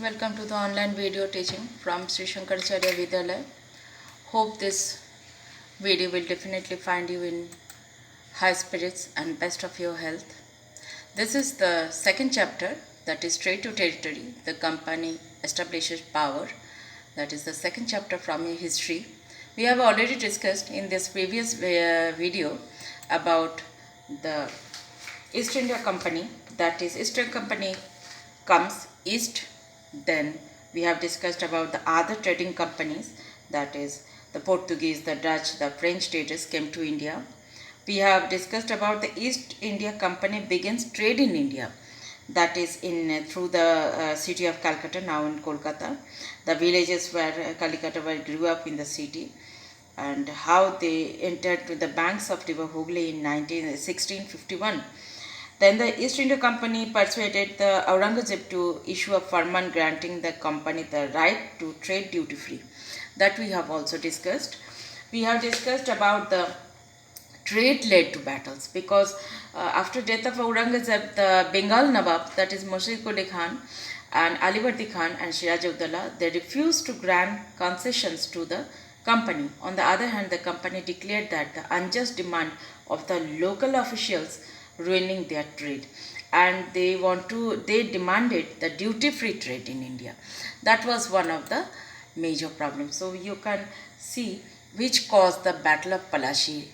Welcome to the online video teaching from Sri Shankaracharya Vidyalaya. Hope this video will definitely find you in high spirits and best of your health. This is the second chapter, that is Trade to Territory. The company establishes power. That is the second chapter from your history. We have already discussed in this previous video about the East India Company. That is, East India Company comes east. Then we have discussed about the other trading companies, that is the Portuguese, the Dutch, the French traders came to India. We have discussed about the East India Company begins trade in India, that is in through the city of Calcutta, now in Kolkata, the villages where Calcutta grew up in the city, and how they entered to the banks of river Hooghly in 1651. Then the East India Company persuaded the Aurangzeb to issue a firman granting the company the right to trade duty free. That we have also discussed. We have discussed about the trade led to battles, because after death of Aurangzeb, the Bengal Nawab, that is Murshid Quli Khan and Alivardi Khan and Siraj-ud-Daulah, they refused to grant concessions to the company. On the other hand, the company declared that the unjust demand of the local officials ruining their trade, and they demanded the duty free trade in India. That was one of the major problems. So you can see which caused the Battle of Palashi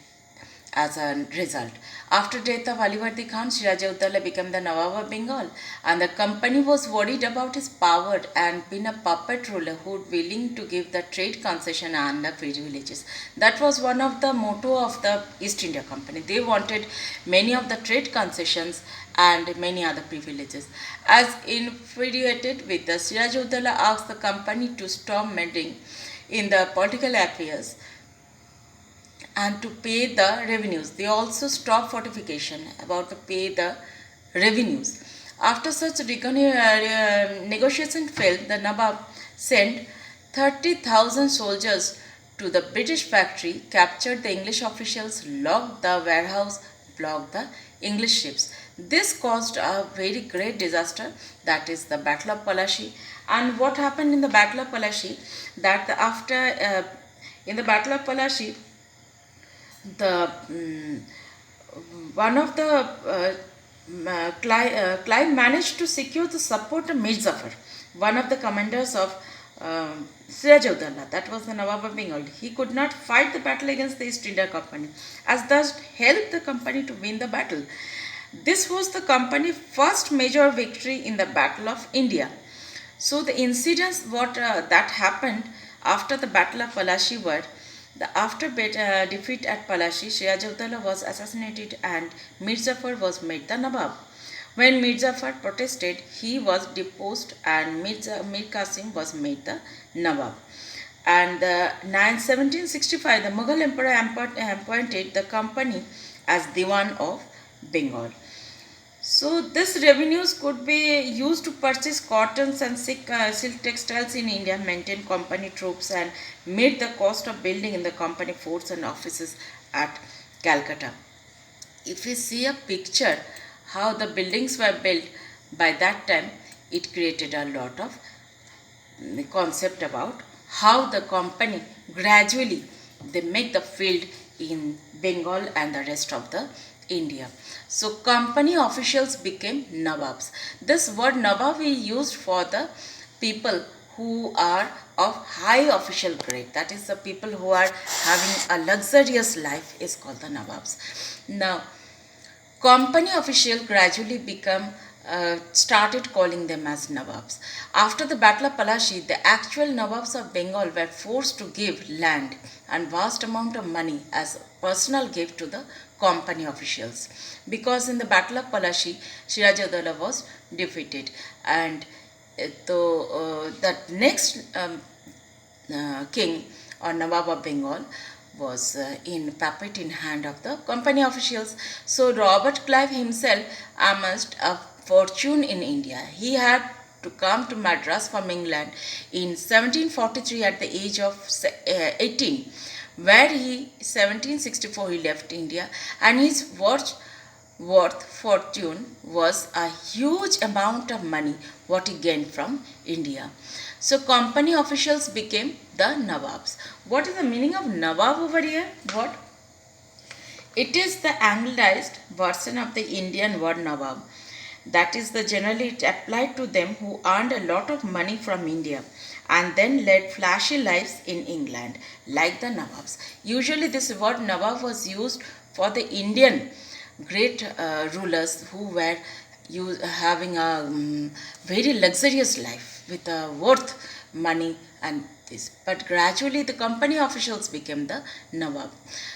as a result. After death of Alivardi Khan, Siraj-ud-Daulah became the Nawab of Bengal, and the company was worried about his power and being a puppet ruler who would willing to give the trade concession and the privileges. That was one of the motto of the East India Company. They wanted many of the trade concessions and many other privileges. As infuriated with the Siraj-ud-Daulah asked the company to stop meddling in the political affairs and to pay the revenues. They also stopped fortification about to pay the revenues. After such negotiation failed, the Nawab sent 30,000 soldiers to the British factory, captured the English officials, locked the warehouse, blocked the English ships. This caused a very great disaster, that is the Battle of Palashi. And what happened in the Battle of Palashi? That in the Battle of Palashi, the one of the Clive managed to secure the support of Mir Jafar, one of the commanders of Siraj-ud-Daulah, that was the Nawab of Bengal. He could not fight the battle against the East India Company, as thus helped the company to win the battle. This was the company's first major victory in the Battle of India. So the incidents that happened after the Battle of Palashi were: after defeat at Palashi, Siraj-ud-Daulah was assassinated and Mir Jafar was made the Nawab. When Mir Jafar protested, he was deposed and Mir Qasim was made the Nawab. And in 1765, the Mughal emperor appointed the company as Diwan of Bengal. So this revenues could be used to purchase cottons and silk textiles in India, maintain company troops, and meet the cost of building in the company forts and offices at Calcutta. If we see a picture how the buildings were built by that time, it created a lot of concept about how the company gradually they make the field in Bengal and the rest of the India. So company officials became Nawabs. This word Nawab is used for the people who are of high official grade, that is the people who are having a luxurious life is called the Nawabs. Now company officials gradually started calling them as Nawabs. After the Battle of Palashi, the actual Nawabs of Bengal were forced to give land and vast amount of money as personal gift to the company officials, because in the Battle of Palashi, Siraj-ud-Daulah was defeated, and the next king or Nawab of Bengal was in puppet in hand of the company officials. So Robert Clive himself amassed a fortune in India. He had to come to Madras from England in 1743 at the age of 18, where 1764 he left India, and his worth fortune was a huge amount of money what he gained from India. So company officials became the Nawabs. What is the meaning of Nawab over here? What? It is the anglicized version of the Indian word Nawab. That is the generally it applied to them who earned a lot of money from India and then led flashy lives in England like the Nawabs. Usually this word Nawab was used for the Indian great rulers who were having a very luxurious life with worth money and this. But gradually the company officials became the Nawab.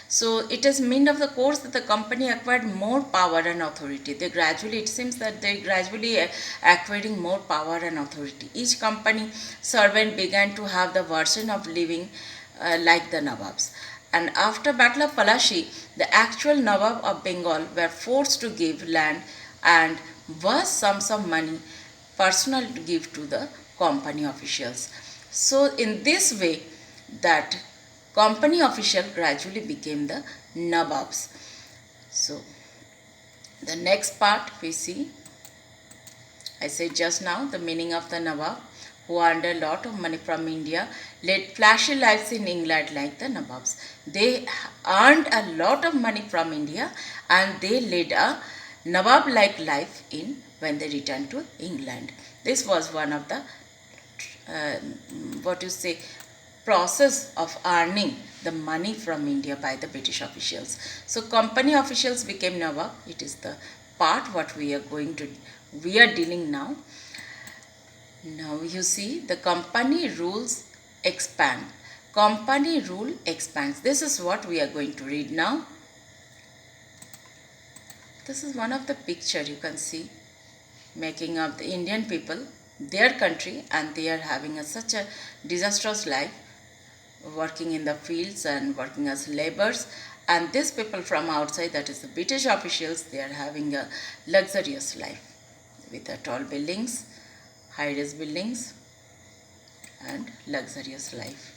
So it is meant of the course that the company acquired more power and authority. It seems that they gradually acquiring more power and authority. Each company servant began to have the version of living like the Nawabs. And after Battle of Palashi, the actual Nawab of Bengal were forced to give land and vast sums of money personal to give to the company officials. So in this way, that company official gradually became the Nawabs. So the next part we see, I said just now the meaning of the Nawab, who earned a lot of money from India, led flashy lives in England like the Nawabs. They earned a lot of money from India and they led a Nawab-like life in when they returned to England. This was one of the process of earning the money from India by the British officials. So company officials became Nawab. It is the part what we are dealing now. Now you see the company rules expand. Company rule expands. This is what we are going to read now. This is one of the picture you can see making of the Indian people, their country, and they are having such a disastrous life, working in the fields and working as laborers. And these people from outside, that is the British officials, they are having a luxurious life with tall buildings, high-rise buildings, and luxurious life.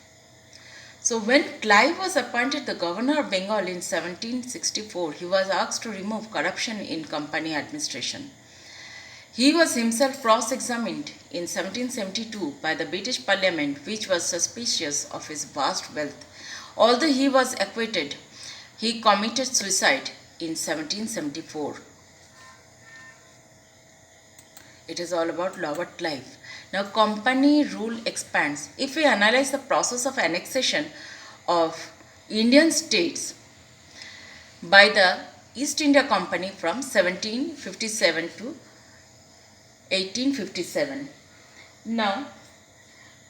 So when Clive was appointed the governor of Bengal in 1764, he was asked to remove corruption in company administration. He was himself cross-examined in 1772 by the British Parliament, which was suspicious of his vast wealth. Although he was acquitted, he committed suicide in 1774. It is all about Robert Clive. Now, company rule expands. If we analyze the process of annexation of Indian states by the East India Company from 1757 to 1857. Now,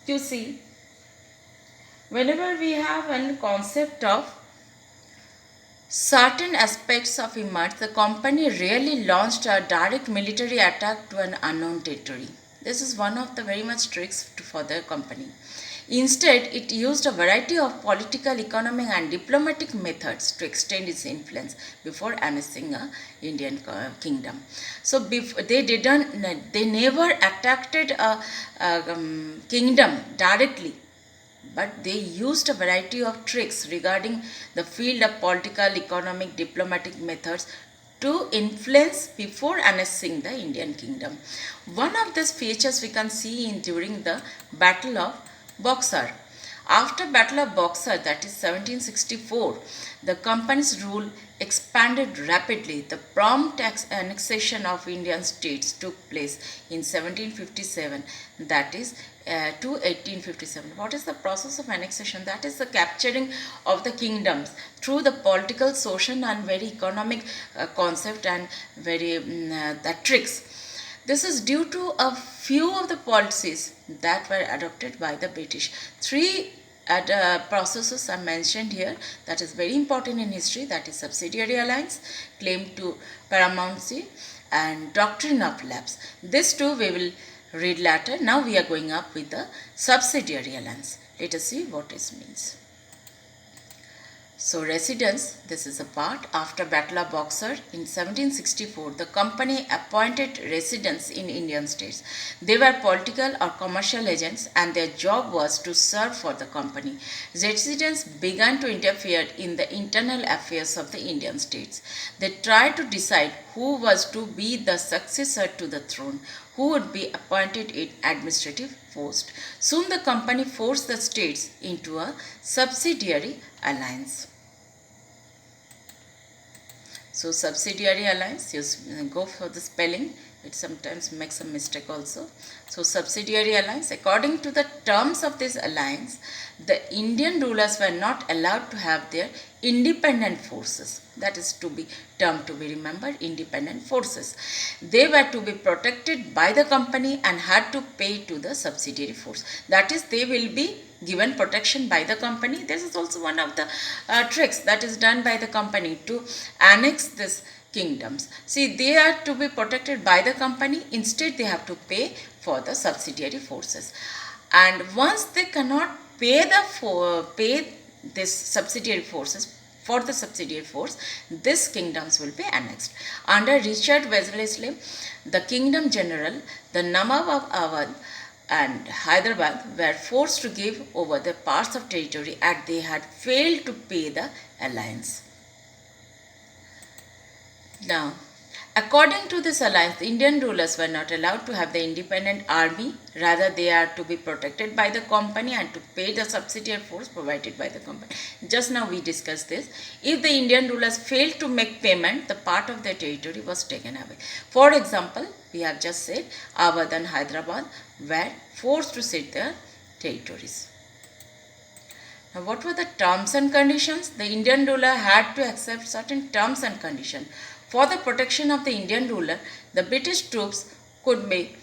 you see, whenever we have a concept of certain aspects of emerge, the company rarely launched a direct military attack to an unknown territory. This is one of the very much tricks for the company. Instead, it used a variety of political, economic and diplomatic methods to extend its influence before annexing a Indian kingdom. So they never attacked a kingdom directly, but they used a variety of tricks regarding the field of political, economic, diplomatic methods to influence before annexing the Indian kingdom. One of these features we can see during the Battle of Buxar. After Battle of Buxar, that is 1764, the company's rule expanded rapidly. The prompt annexation of Indian states took place in 1757, that is to 1857. What is the process of annexation? That is the capturing of the kingdoms through the political, social and very economic concept and very the tricks. This is due to a few of the policies that were adopted by the British. Three processes are mentioned here that is very important in history, that is subsidiary alliance, claim to paramountcy and doctrine of lapse. These two we will read later. Now we are going up with the subsidiary alliance. Let us see what this means. So residence, this is a part. After Battle of Boxer in 1764, the company appointed residents in Indian states. They were political or commercial agents and their job was to serve for the company. Residents began to interfere in the internal affairs of the Indian states. They tried to decide who was to be the successor to the throne, who would be appointed in administrative post. Soon the company forced the states into a subsidiary alliance. So subsidiary alliance, you go for the spelling, it sometimes makes a mistake also. So subsidiary alliance, according to the terms of this alliance, the Indian rulers were not allowed to have their independent forces. That is to be term to be remembered, independent forces. They were to be protected by the company and had to pay to the subsidiary force. That is, they will be given protection by the company. This is also one of the tricks that is done by the company to annex this kingdoms. See, they are to be protected by the company. Instead, they have to pay for the subsidiary forces. And once they cannot pay this subsidiary forces for the subsidiary force, these kingdoms will be annexed. Under Richard Wellesley, the kingdom general, the Nawab of Awadh and Hyderabad were forced to give over the parts of territory as they had failed to pay the alliance. Now, according to this alliance, the Indian rulers were not allowed to have the independent army. Rather, they are to be protected by the company and to pay the subsidiary force provided by the company. Just now we discussed this. If the Indian rulers failed to make payment, the part of their territory was taken away. For example, we have just said Awadh and Hyderabad were forced to cede their territories. Now, what were the terms and conditions? The Indian ruler had to accept certain terms and conditions. For the protection of the Indian ruler, the British troops would be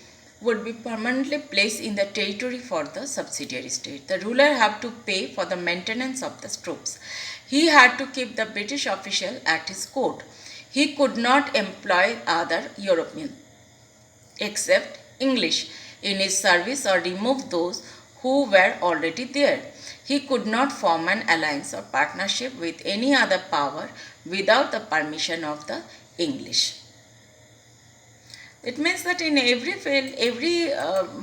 permanently placed in the territory for the subsidiary state. The ruler had to pay for the maintenance of the troops. He had to keep the British official at his court. He could not employ other European except English in his service or remove those who were already there. He could not form an alliance or partnership with any other power without the permission of the English. It means that in every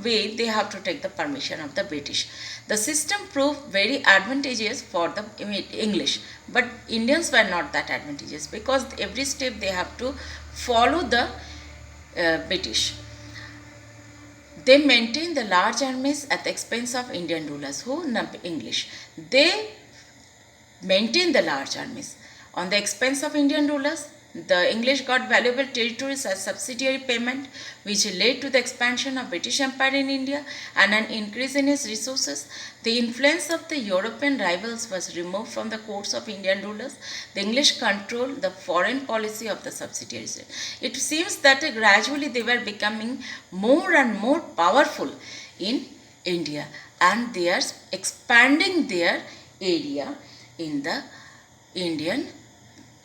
way they have to take the permission of the British. The system proved very advantageous for the English, but Indians were not that advantageous because every step they have to follow the British. They maintained the large armies at the expense of Indian rulers, who English. They maintained the large armies on the expense of Indian rulers. The English got valuable territories as subsidiary payment, which led to the expansion of British Empire in India and an increase in its resources. The influence of the European rivals was removed from the courts of Indian rulers. The English controlled the foreign policy of the subsidiaries. It seems that gradually they were becoming more and more powerful in India, and they are expanding their area in the Indian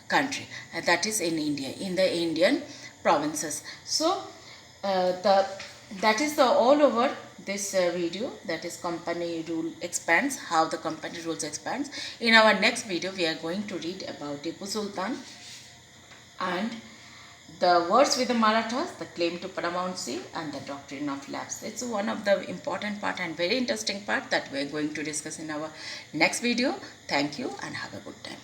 country, that is in India, in the Indian provinces. So that is the all over this video, that is company rule expands, how the company rules expands. In our next video we are going to read about Tipu Sultan and the wars with the Marathas, the claim to paramountcy and the doctrine of lapse. It's one of the important part and very interesting part that we are going to discuss in our next video. Thank you and have a good time.